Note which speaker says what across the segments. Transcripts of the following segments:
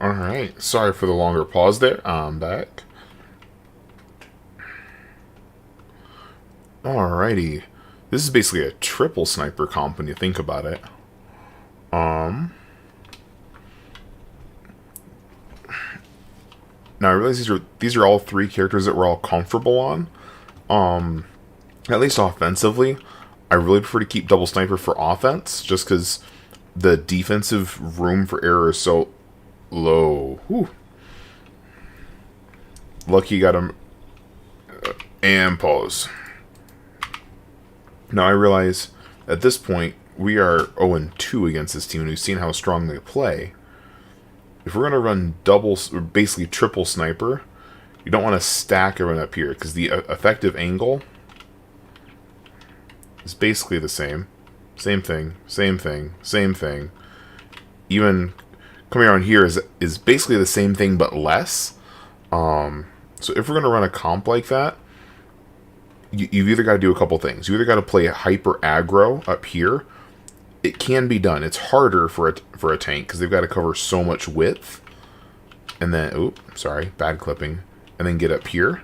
Speaker 1: Alright, sorry for the longer pause there. I'm back. Alrighty. This is basically a triple sniper comp when you think about it. Now I realize these are all three characters that we're all comfortable on. At least offensively. I really prefer to keep double sniper for offense, just because the defensive room for error is so low. Whew. Lucky got him. And pause. Now I realize at this point we are 0-2 against this team, and we've seen how strong they play. If we're going to run double, or basically triple sniper, you don't want to stack everyone up here, because the effective angle is basically the same. Same thing, same thing, same thing. Even coming around here is basically the same thing, but less. So if we're going to run a comp like that, you've either got to do a couple things. You either got to play hyper aggro up here. It can be done. It's harder for a tank because they've got to cover so much width. And then, oops, sorry, bad clipping. And then get up here.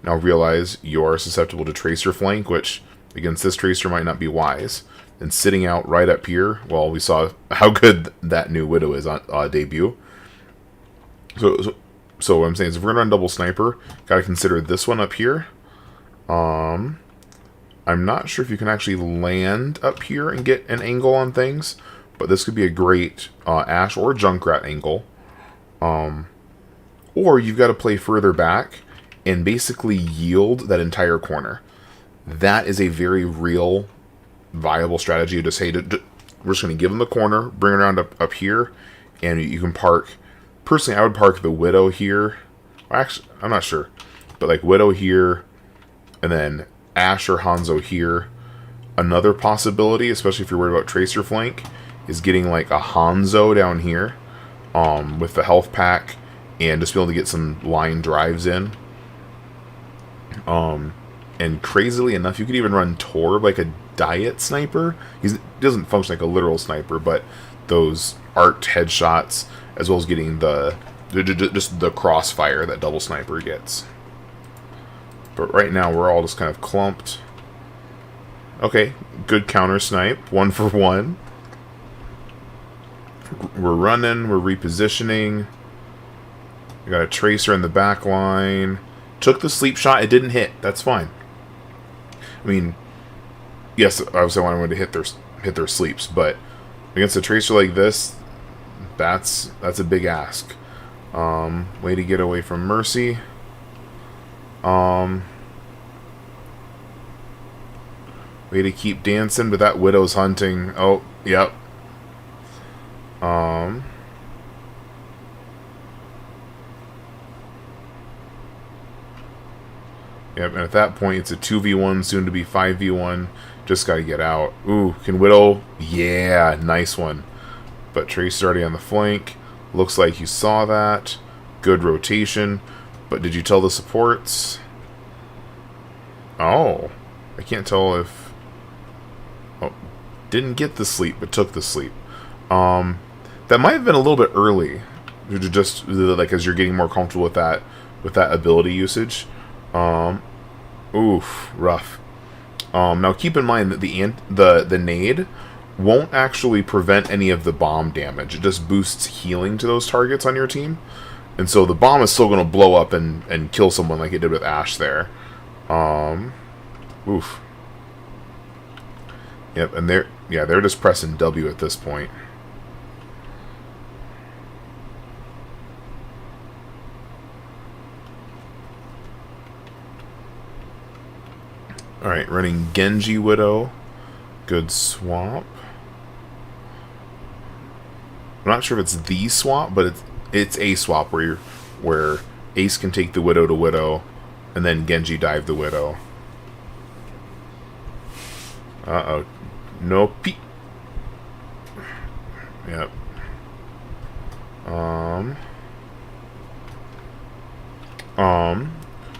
Speaker 1: Now realize you're susceptible to tracer flank, which against this tracer might not be wise. And sitting out right up here, well, we saw how good that new Widow is on debut. So what I'm saying is, if we're gonna run double sniper, gotta consider this one up here. I'm not sure if you can actually land up here and get an angle on things, but this could be a great Ash or Junkrat angle. Or you've got to play further back and basically yield that entire corner. That is a very real, viable strategy. To say, we're just going to give them the corner, bring it around up here, and you can park. Personally, I would park the Widow here. Actually, I'm not sure, but like Widow here, and then Ash or Hanzo here. Another possibility, especially if you're worried about tracer flank, is getting like a Hanzo down here with the health pack and just be able to get some line drives in. And crazily enough, you could even run Torb like a diet sniper. He doesn't function like a literal sniper, but those arced headshots, as well as getting just the crossfire that double sniper gets. But right now, we're all just kind of clumped. Okay, good counter snipe. 1 for 1. We're running. We're repositioning. We got a tracer in the back line. Took the sleep shot. It didn't hit. That's fine. I mean, yes, obviously I wanted to hit their sleeps, but against a tracer like this, that's a big ask. Way to get away from Mercy. Way to keep dancing, but that Widow's hunting. Oh, yep. Yep, and at that point, it's a 2v1, soon to be 5v1. Just gotta get out. Ooh, can Widow? Yeah, nice one. But Trace's already on the flank. Looks like you saw that. Good rotation. But did you tell the supports? Oh. I can't tell if... Oh, didn't get the sleep, but took the sleep. That might have been a little bit early. Just, like, as you're getting more comfortable with that ability usage. Oof, rough. Now keep in mind that the nade won't actually prevent any of the bomb damage. It just boosts healing to those targets on your team. And so the bomb is still going to blow up and kill someone like it did with Ash there. Oof. Yep, and they're just pressing W at this point. Alright, running Genji Widow. Good swap. I'm not sure if it's the swap, but it's a swap where Ace can take the Widow to Widow, and then Genji dive the Widow. Uh-oh. No peek. Yep.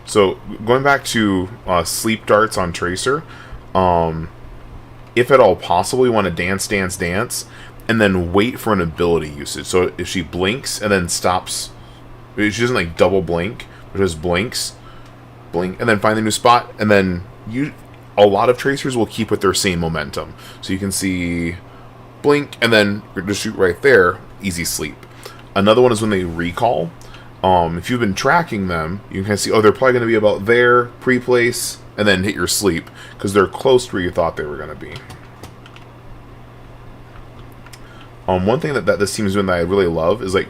Speaker 1: So, going back to sleep darts on Tracer, if at all possible, you want to dance, and then wait for an ability usage. So if she blinks and then stops, she doesn't like double blink, but just blinks, blink, and then find the new spot, and then a lot of tracers will keep with their same momentum. So you can see blink, and then just shoot right there, easy sleep. Another one is when they recall. If you've been tracking them, you can kind of see, oh, they're probably going to be about there, pre-place, and then hit your sleep, because they're close to where you thought they were going to be. One thing that this team is doing that I really love is, like,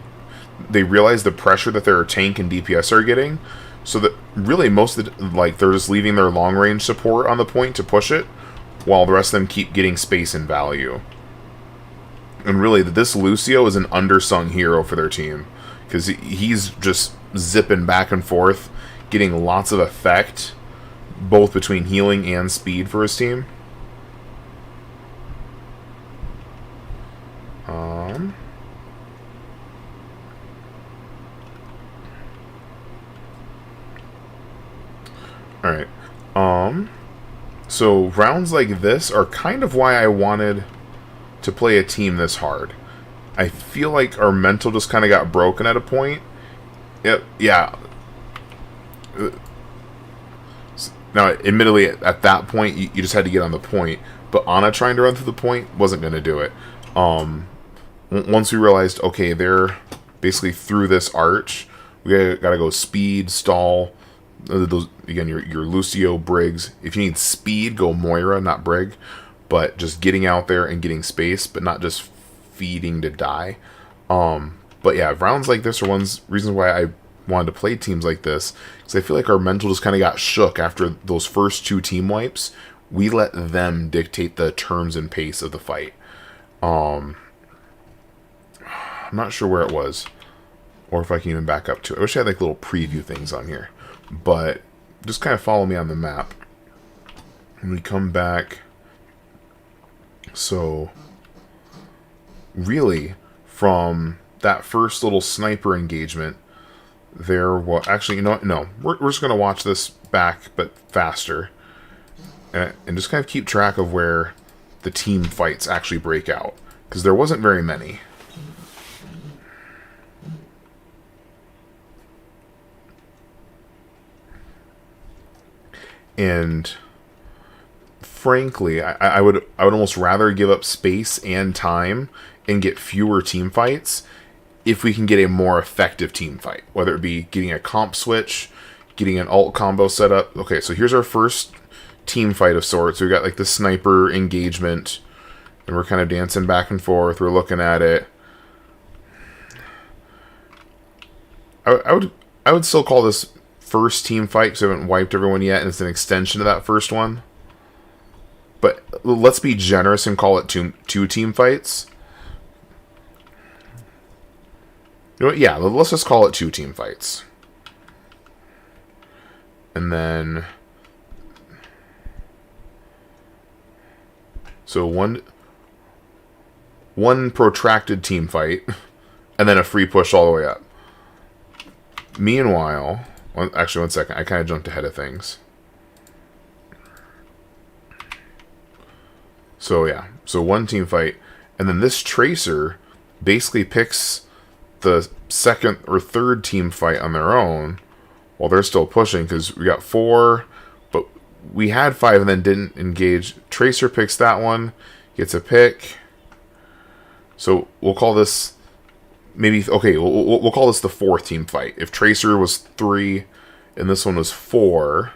Speaker 1: they realize the pressure that their tank and DPS are getting, so that really most of the, like, they're just leaving their long-range support on the point to push it, while the rest of them keep getting space and value. And really, this Lucio is an undersung hero for their team, because he's just zipping back and forth, getting lots of effect, both between healing and speed for his team. Alright. So rounds like this are kind of why I wanted to play a team this hard. I feel like our mental just kind of got broken at a point. Yep, yeah. Now, admittedly, at that point, you just had to get on the point. But Ana trying to run through the point wasn't going to do it. Once we realized, okay, they're basically through this arch, we got to go speed, stall. Those, again, your Lucio, Briggs. If you need speed, go Moira, not Brig. But just getting out there and getting space, but not just feeding to die. But yeah, rounds like this are reasons why I wanted to play teams like this, because I feel like our mental just kind of got shook after those first 2 team wipes. We let them dictate the terms and pace of the fight. I'm not sure where it was, or if I can even back up to it. I wish I had like little preview things on here, but just kind of follow me on the map. When we come back, so really from that first little sniper engagement, actually, you know what? No, we're just going to watch this back, but faster. And just kind of keep track of where the team fights actually break out. Because there wasn't very many. And frankly, I would almost rather give up space and time and get fewer team fights if we can get a more effective team fight, whether it be getting a comp switch, getting an ult combo set up. Okay, so here's our first team fight of sorts. We got like the sniper engagement, and we're kind of dancing back and forth. We're looking at it. I would still call this first team fight because I haven't wiped everyone yet, and it's an extension of that first one. But let's be generous and call it two team fights. You know what? Yeah, let's just call it 2 team fights. And then, so one protracted team fight, and then a free push all the way up. Meanwhile, actually, one second. I kind of jumped ahead of things. So yeah, so 1 team fight, and then this tracer basically picks the second or third team fight on their own while they're still pushing, because we got 4, but we had 5 and then didn't engage. Tracer picks that one, gets a pick. So we'll call this we'll call this the 4th team fight. If Tracer was 3 and this one was 4,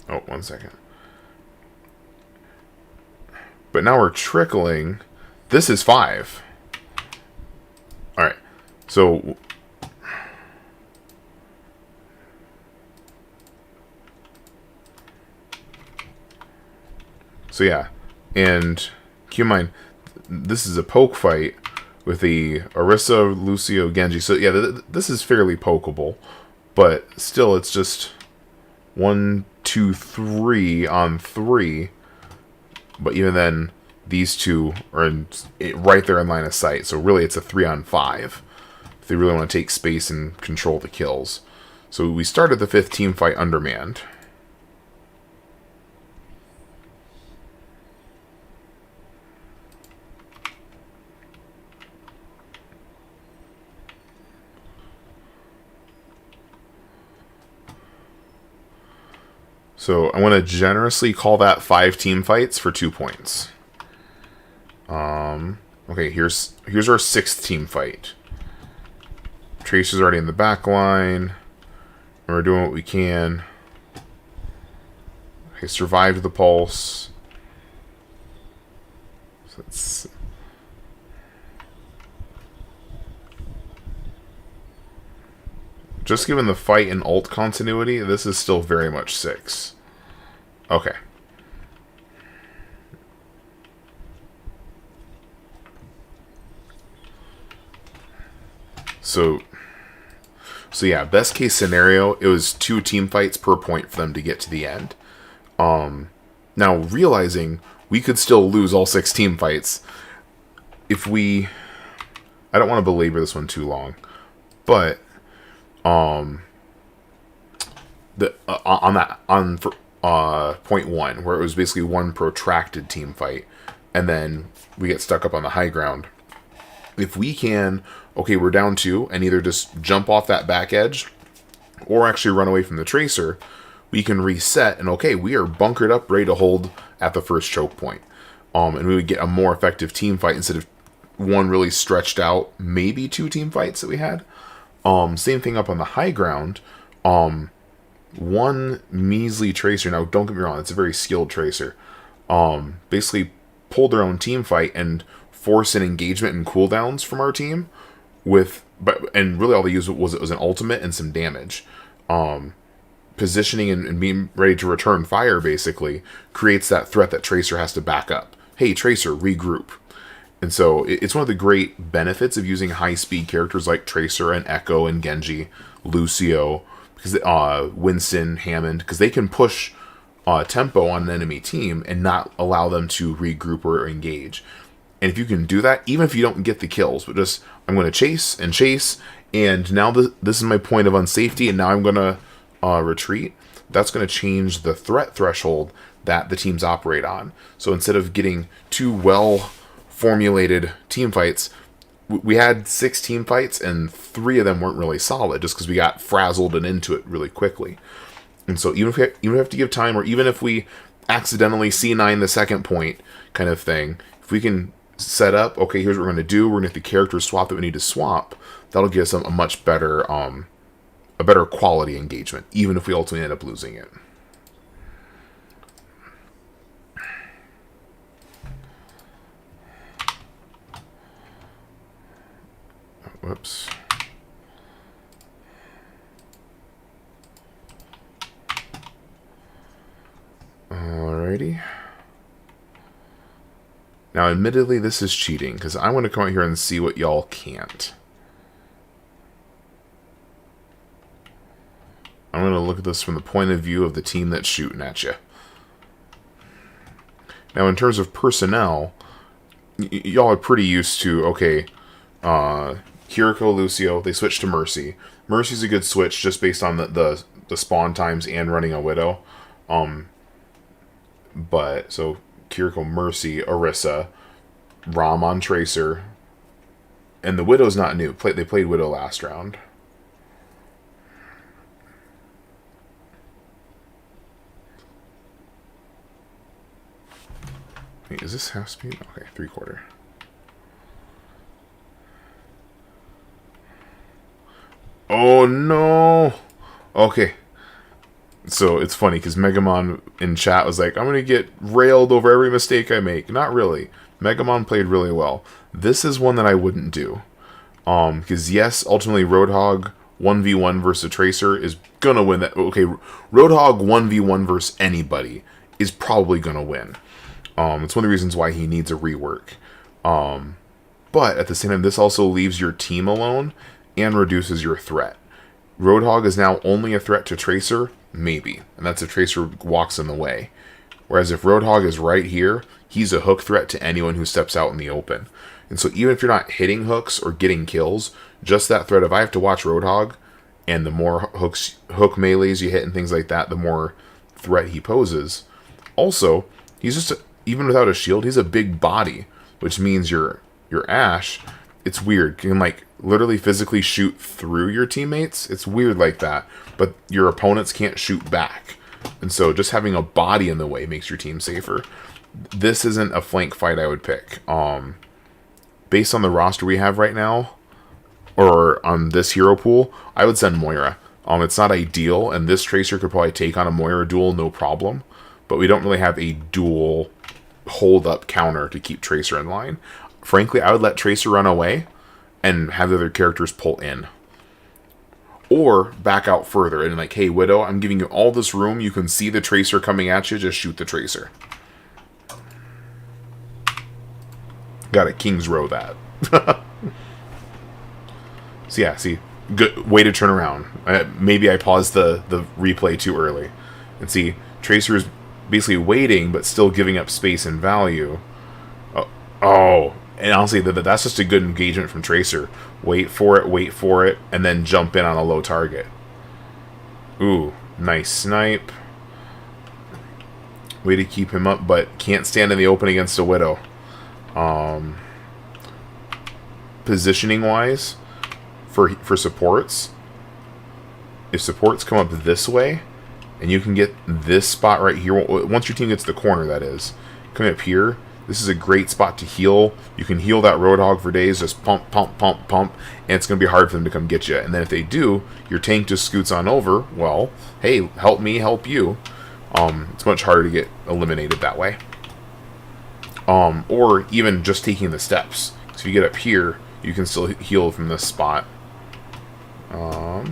Speaker 1: oh, one second. But now we're trickling. This is 5. Alright. So yeah. And keep in mind, this is a poke fight with the Orisa, Lucio, Genji. So yeah, this is fairly pokeable. But still, it's just 1, 2, 3 on 3. But even then, these 2 are right there in line of sight. So really, it's a 3 on 5. If they really want to take space and control the kills. So we started the 5th team fight undermanned. So I want to generously call that 5 team fights for 2 points. Okay, here's our 6th team fight. Tracer's already in the back line. We're doing what we can. Okay, survived the pulse. So let's... Just given the fight and ult continuity, this is still very much 6. Okay. So yeah, best case scenario, it was 2 team fights per point for them to get to the end. Now, realizing we could still lose all 6 team fights if we... I don't want to belabor this one too long, but... on point 1, where it was basically one protracted team fight, and then we get stuck up on the high ground. If we can, okay, we're down 2, and either just jump off that back edge, or actually run away from the tracer, we can reset, and okay, we are bunkered up, ready to hold at the first choke point. And we would get a more effective team fight instead of one really stretched out, maybe 2 team fights that we had. Same thing up on the high ground. One measly tracer, now don't get me wrong, it's a very skilled tracer, basically pulled their own team fight and forced an engagement and cooldowns from our team and really all they used was an ultimate and some damage. Positioning and being ready to return fire basically creates that threat that Tracer has to back up. Hey, Tracer, regroup. And so it's one of the great benefits of using high-speed characters like Tracer and Echo and Genji, Lucio, because Winston, Hammond, because they can push tempo on an enemy team and not allow them to regroup or engage. And if you can do that, even if you don't get the kills, but just, I'm going to chase, and now this is my point of unsafety, and now I'm going to retreat, that's going to change the threat threshold that the teams operate on. So instead of getting 2 well-formulated team fights, we had 6 team fights, and 3 of them weren't really solid, just because we got frazzled and into it really quickly. And so even if we have to give time, or even if we accidentally C9 the second point kind of thing, if we can set up, okay, here's what we're going to do, we're going to get the characters swap that we need to swap, that'll give us a much better, a better quality engagement, even if we ultimately end up losing it. Whoops. Alrighty. Now, admittedly, this is cheating, because I want to come out here and see what y'all can't. I'm going to look at this from the point of view of the team that's shooting at you. Now, in terms of personnel, y'all are pretty used to, okay, Kiriko, Lucio, they switched to Mercy. Mercy's a good switch just based on the spawn times and running a Widow. But, so, Kiriko, Mercy, Orisa, Rom on Tracer, and the Widow's not new. They played Widow last round. Wait, is this half speed? Okay, 3/4. Oh no! Okay. So it's funny because Megamon in chat was like, I'm going to get railed over every mistake I make. Not really. Megamon played really well. This is one that I wouldn't do. Because yes, ultimately Roadhog 1v1 versus Tracer is going to win that. Okay, Roadhog 1v1 versus anybody is probably going to win. It's one of the reasons why he needs a rework. But at the same time, this also leaves your team alone and reduces your threat. Roadhog is now only a threat to Tracer, maybe, and that's if Tracer walks in the way. Whereas if Roadhog is right here, he's a hook threat to anyone who steps out in the open. And so even if you're not hitting hooks or getting kills, just that threat of I have to watch Roadhog, and the more hook melees you hit and things like that, the more threat he poses. Also, he's just even without a shield, he's a big body, which means your Ashe, it's weird, can like literally physically shoot through your teammates. It's weird like that, but your opponents can't shoot back. And so just having a body in the way makes your team safer. This isn't a flank fight I would pick. Based on the roster we have right now, or on this hero pool, I would send Moira. It's not ideal, and this Tracer could probably take on a Moira duel no problem, but we don't really have a dual hold-up counter to keep Tracer in line. Frankly, I would let Tracer run away and have the other characters pull in. Or back out further and like, hey, Widow, I'm giving you all this room. You can see the Tracer coming at you. Just shoot the Tracer. Got a King's Row that. So yeah, see, good way to turn around. Maybe I paused the replay too early. And see, Tracer is basically waiting, but still giving up space and value. Oh, and honestly, that's just a good engagement from Tracer. Wait for it, and then jump in on a low target. Ooh, nice snipe. Way to keep him up, but can't stand in the open against a Widow. Positioning-wise, for supports, if supports come up this way, and you can get this spot right here, once your team gets to the corner, that is, coming up here, this is a great spot to heal. You can heal that Roadhog for days, just pump, pump, pump, pump, and it's going to be hard for them to come get you. And then if they do, your tank just scoots on over. Well, hey, help me, help you. It's much harder to get eliminated that way. Or even just taking the steps. So if you get up here, you can still heal from this spot. Oh,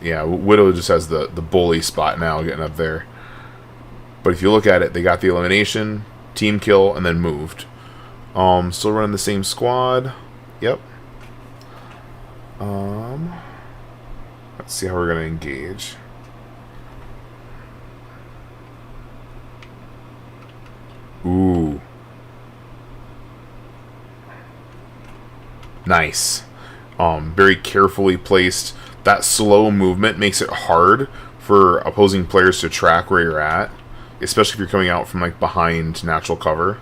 Speaker 1: yeah, Widow just has the bully spot now, getting up there. But if you look at it, they got the elimination, team kill, and then moved. Still running the same squad. Yep. Let's see how we're gonna engage. Ooh. Nice. Very carefully placed. That slow movement makes it hard for opposing players to track where you're at, especially if you're coming out from like behind natural cover.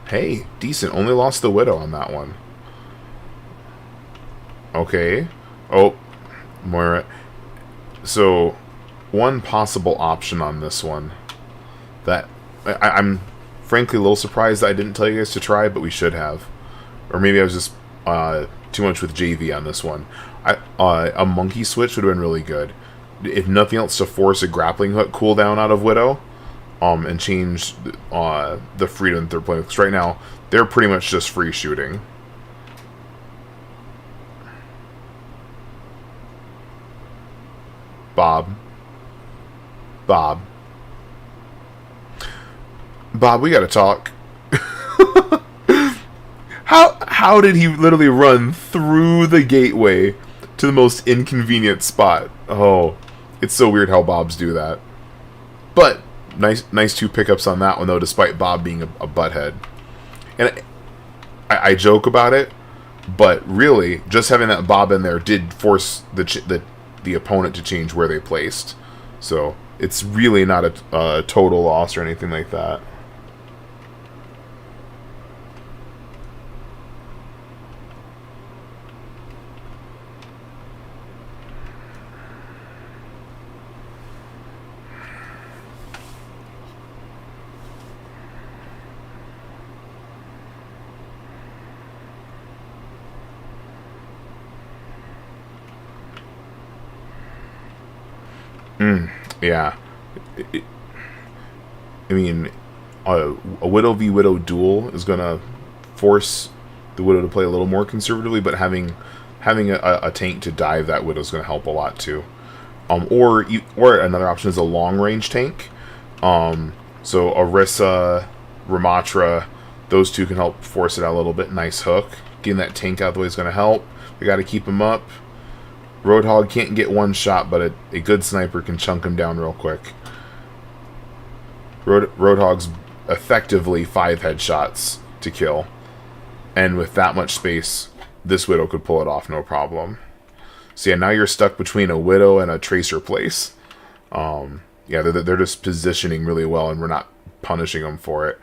Speaker 1: Hey, decent. Only lost the Widow on that one. Okay. Oh, Moira. So, one possible option on this one that I'm frankly a little surprised that I didn't tell you guys to try, but we should have. Or maybe I was just too much with JV on this one. A monkey switch would have been really good. If nothing else, to force a grappling hook cooldown out of Widow. And change the freedom that they're playing. Because right now, they're pretty much just free shooting. Bob, we gotta talk. How did he literally run through the gateway to the most inconvenient spot? Oh, it's so weird how Bobs do that. But Nice two pickups on that one, though, despite Bob being a butthead. And I joke about it, but really, just having that Bob in there did force the opponent to change where they placed. So, it's really not a total loss or anything like that. Yeah. I mean, a Widow v Widow duel is going to force the Widow to play a little more conservatively, but having a tank to dive that Widow is going to help a lot too. Or another option is a long range tank. So Orisa, Ramatra, those two can help force it out a little bit. Nice hook. Getting that tank out of the way is going to help. We got to keep him up. Roadhog can't get one shot, but a good sniper can chunk him down real quick. Roadhog's effectively 5 headshots to kill. And with that much space, this Widow could pull it off no problem. So yeah, now you're stuck between a Widow and a Tracer place. Yeah, they're just positioning really well, and we're not punishing them for it.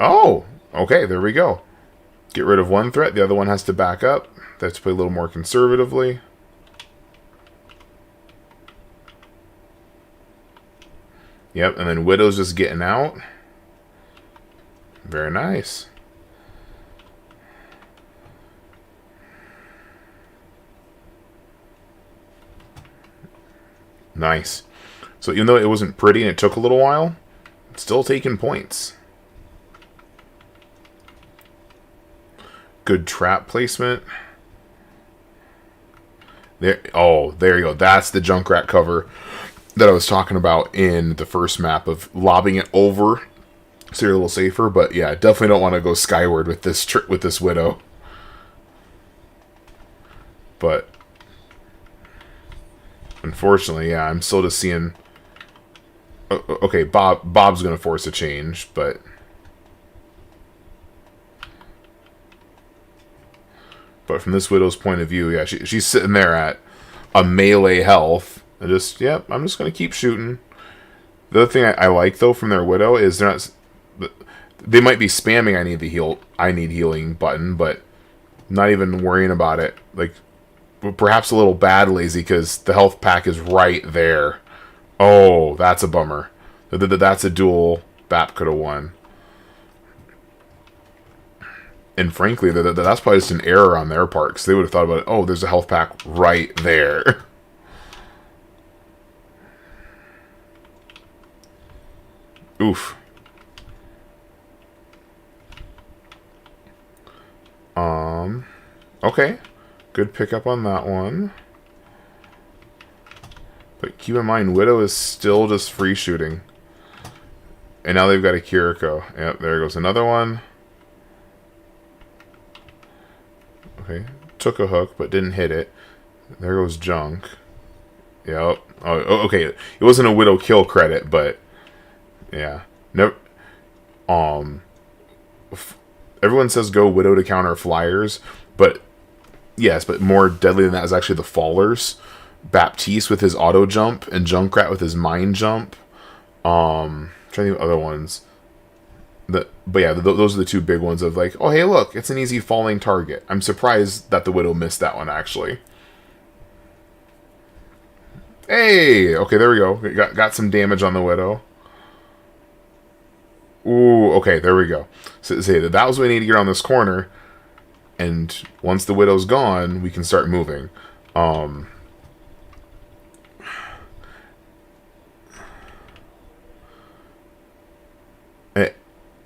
Speaker 1: Oh, okay, there we go. Get rid of one threat, the other one has to back up. They have to play a little more conservatively. Yep, and then Widow's just getting out. Very nice. Nice. So even though it wasn't pretty and it took a little while, it's still taking points. Good trap placement. There, oh, there you go. That's the Junkrat cover that I was talking about in the first map of lobbing it over so you're a little safer. But yeah, definitely don't want to go skyward with this Widow. But unfortunately, yeah, I'm still just seeing. Okay, Bob's gonna force a change, but from this Widow's point of view, yeah, she's sitting there at a melee health. And just, yep, I'm just going to keep shooting. The other thing I like, though, from their Widow is they're not... They might be spamming I need healing button, but not even worrying about it. Like, perhaps a little bad lazy, because the health pack is right there. Oh, that's a bummer. That's a duel Bap could have won. And frankly, that's probably just an error on their part, because they would have thought about it, oh, there's a health pack right there. Oof. Okay. Good pickup on that one. But keep in mind, Widow is still just free shooting. And now they've got a Kiriko. Yep, there goes another one. Okay. Took a hook, but didn't hit it. There goes Junk. Yep. Oh, okay. It wasn't a Widow kill credit, but... Yeah. Never. Everyone says go Widow to counter flyers, but yes, but more deadly than that is actually the fallers. Baptiste with his auto jump and Junkrat with his mine jump. Trying to think of other ones. But yeah, those are the two big ones of like, oh hey look, it's an easy falling target. I'm surprised that the Widow missed that one actually. Hey, okay, there we go. Got some damage on the Widow. Ooh, okay, there we go. So say that was what we need to get on this corner, and once the Widow's gone, we can start moving.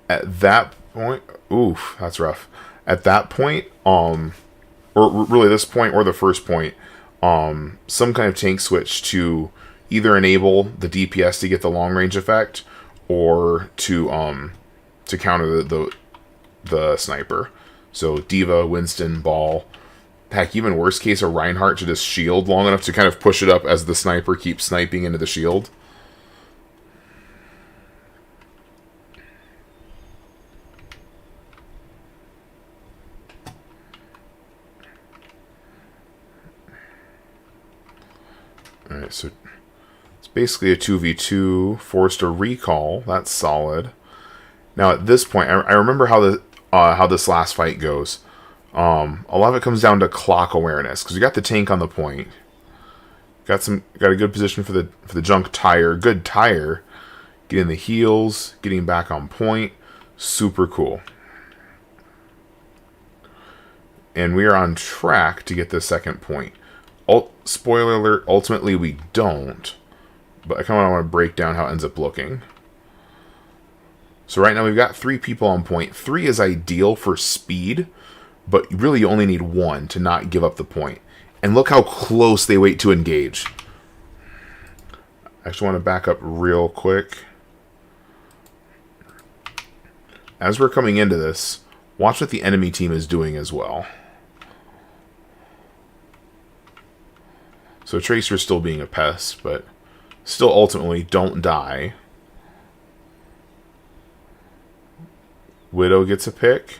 Speaker 1: At that point, oof, that's rough. At that point, or really this point or the first point, some kind of tank switch to either enable the DPS to get the long range effect, or to counter the sniper. So Diva, Winston, Ball. Heck, even worst case, a Reinhardt to just shield long enough to kind of push it up as the sniper keeps sniping into the shield. Alright, so it's basically a 2v2, forced a recall. That's solid. Now at this point, I remember how this last fight goes. A lot of it comes down to clock awareness, because you got the tank on the point. Got a good position for the Junk tire. Good tire. Getting the heals, getting back on point. Super cool. And we are on track to get the second point. Spoiler alert, ultimately we don't. But I kind of want to break down how it ends up looking. So right now we've got 3 people on point. 3 is ideal for speed, but really you only need 1 to not give up the point. And look how close they wait to engage. I actually want to back up real quick. As we're coming into this, watch what the enemy team is doing as well. So Tracer's still being a pest, but still ultimately don't die. Widow gets a pick.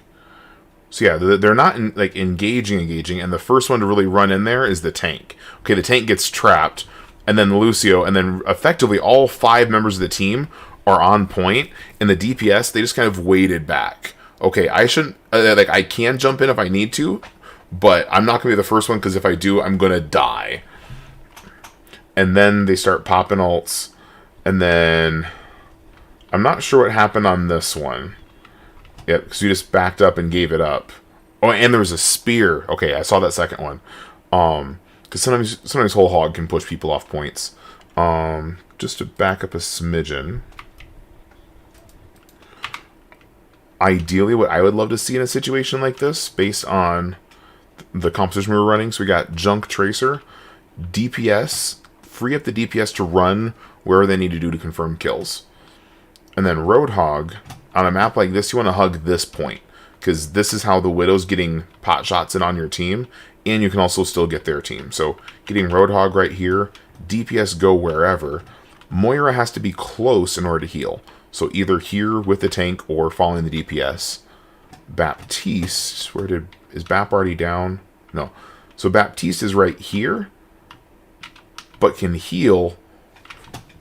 Speaker 1: So yeah, they're not like engaging, and the first one to really run in there is the tank. Okay, the tank gets trapped, and then Lucio, and then effectively all 5 members of the team are on point, and the DPS, they just kind of waited back. Okay, I shouldn't, like, I can jump in if I need to, but I'm not going to be the first one, because if I do, I'm going to die. And then they start popping ults, and then I'm not sure what happened on this one. Yep, because you just backed up and gave it up. Oh, and there was a spear. Okay, I saw that second one. Because sometimes Whole Hog can push people off points. Just to back up a smidgen. Ideally, what I would love to see in a situation like this, based on the composition we were running, so we got Junk Tracer, DPS, free up the DPS to run wherever they need to do to confirm kills. And then Roadhog, on a map like this, you want to hug this point, because this is how the Widow's getting pot shots in on your team, and you can also still get their team. So getting Roadhog right here, DPS go wherever. Moira has to be close in order to heal. So either here with the tank or following the DPS. Baptiste, is Bap already down? No. So Baptiste is right here, but can heal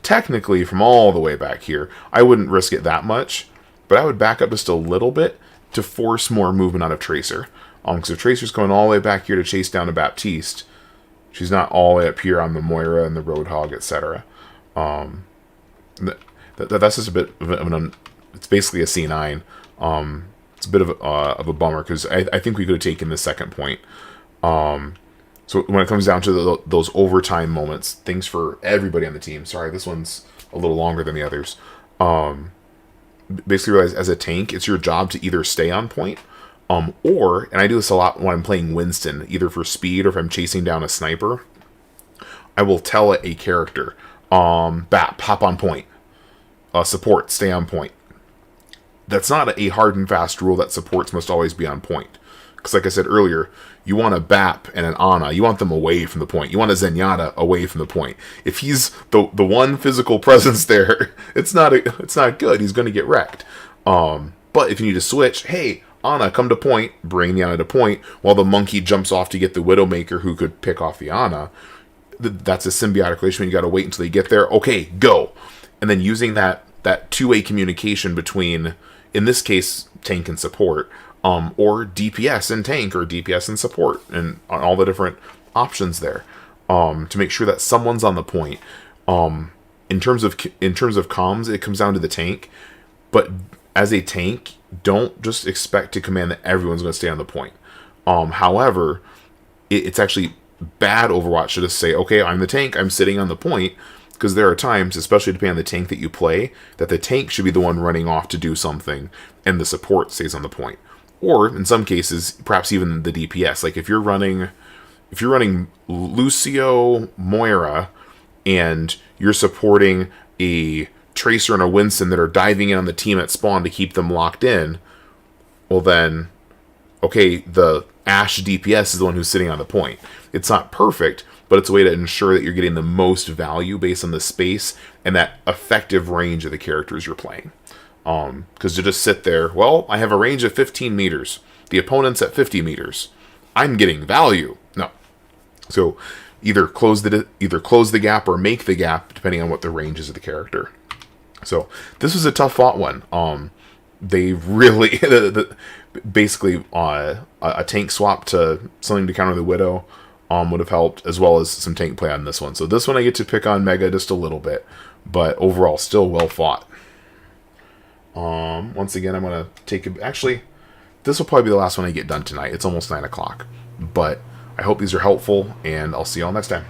Speaker 1: technically from all the way back here. I wouldn't risk it that much, but I would back up just a little bit to force more movement out of Tracer. Because if Tracer's going all the way back here to chase down a Baptiste, she's not all the way up here on the Moira and the Roadhog, etc. That's just a bit of an... It's basically a C9. It's a bit of a bummer, because I think we could have taken the second point. So when it comes down to those overtime moments, things for everybody on the team. Sorry, this one's a little longer than the others. Basically realize as a tank, it's your job to either stay on point, or, and I do this a lot when I'm playing Winston, either for speed or if I'm chasing down a sniper, I will tell a character, Bat, pop on point. Support, stay on point. That's not a hard and fast rule that supports must always be on point. Because like I said earlier, you want a Bap and an Ana, you want them away from the point. You want a Zenyatta away from the point. If he's the one physical presence there, it's not good. He's going to get wrecked. But if you need to switch, hey, Ana, come to point, bring the Ana to point, while the monkey jumps off to get the Widowmaker who could pick off the Ana. That's a symbiotic relationship. You got to wait until they get there. Okay, go. And then using that two-way communication between, in this case, tank and support, or DPS and tank, or DPS and support, and all the different options there, to make sure that someone's on the point. In terms of comms, it comes down to the tank, but as a tank, don't just expect to command that everyone's going to stay on the point. However, it's actually bad Overwatch to just say, okay, I'm the tank, I'm sitting on the point, because there are times, especially depending on the tank that you play, that the tank should be the one running off to do something, and the support stays on the point. Or, in some cases, perhaps even the DPS. Like, if you're running Lucio, Moira, and you're supporting a Tracer and a Winston that are diving in on the team at spawn to keep them locked in, well then, okay, the Ashe DPS is the one who's sitting on the point. It's not perfect, but it's a way to ensure that you're getting the most value based on the space and that effective range of the characters you're playing. Because to just sit there, well, I have a range of 15 meters. The opponent's at 50 meters. I'm getting value. No. So either close the gap or make the gap, depending on what the range is of the character. So this was a tough fought one. They really basically a tank swap to something to counter the Widow would have helped, as well as some tank play on this one. So this one I get to pick on Mega just a little bit, but overall still well fought. Once again, I'm going to take actually, this will probably be the last one I get done tonight. It's almost 9 o'clock, but I hope these are helpful, and I'll see you all next time.